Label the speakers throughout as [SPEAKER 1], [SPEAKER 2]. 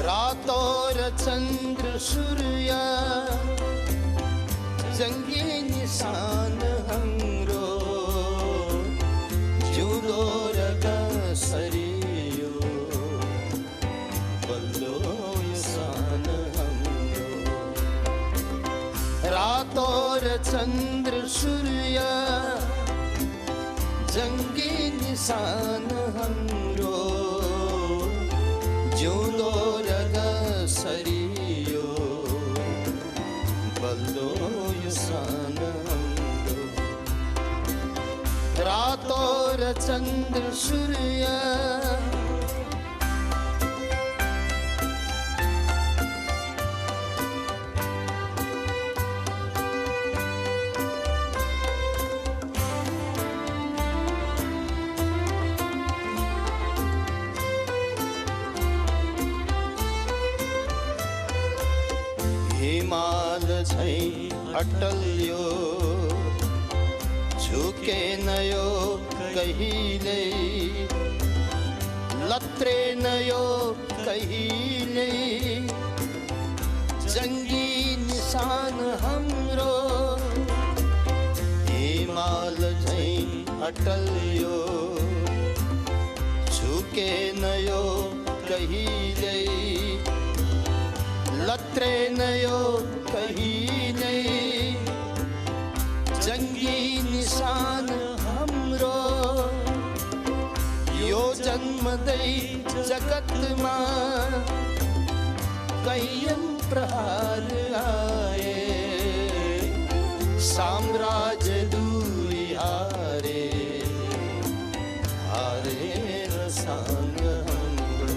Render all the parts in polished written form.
[SPEAKER 1] रातो र चन्द्र सूर्य जङ्गी निशान हाम्रो जिउँदो र कसरियो बल्लो सान हाम्रो रातो र चन्द्र सूर्य जङ्गी निशान हाम्रो जिउँदो र कसरियो बल्लो सान हाम्रो रातो र चन्द्र सूर्य हिमाल झैं अटल्यो झुकेन यो कहिले लत्रेन यो कहिले जङ्गी निशान हाम्रो हिमाल झैं अटल्यो झुकेन यो कहिले लत्रेन यो कहिले जङ्गी निशान हाम्रो यो जन्मदै जगतमा कैयन प्रहार आए साम्राज्य दुई हारे हारेर सान हाम्रो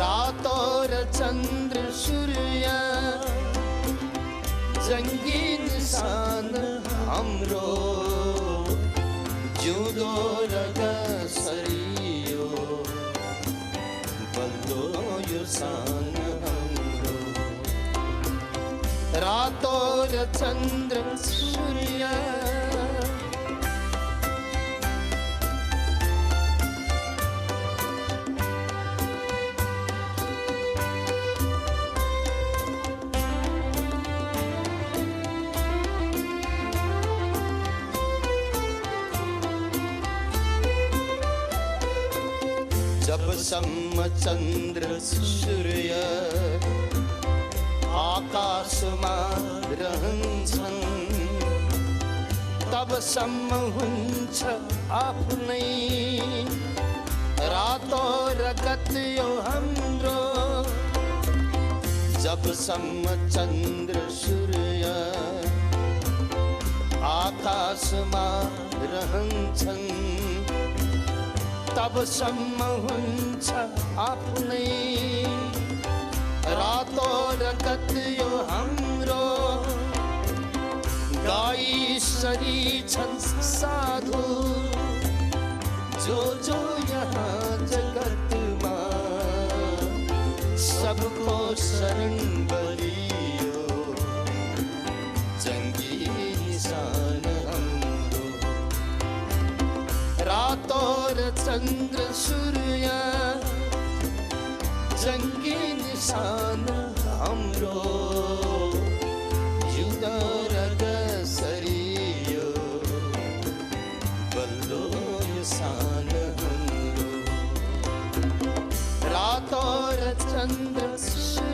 [SPEAKER 1] रातो र चन्द्र सूर्य जङ्गी निशान हाम्रो जिउँदो र कसरियो बल्लो यो सान हाम्रो रातो र चन्द्र सूर्य जबसम्म चन्द्र सूर्य आकाशमा रहन्छन् तबसम्म हुन्छ आफ्नै रातो रगत यो हाम्रो जबसम्म चन्द्र सूर्य आकाशमा रहन्छन् तबसम्म हुन्छ आफ्नै रातो रगत यो हाम्रो गाईसरी छन् साधु जो यहाँ जगतमा सबको शरण बलियो जङ्गी निशान हाम्रो रातो र चन्द्र सूर्य जङ्गी निशान हाम्रो जिउँदो र कसरियो बल्लो सान हाम्रो रातो र चन्द्र सूर्य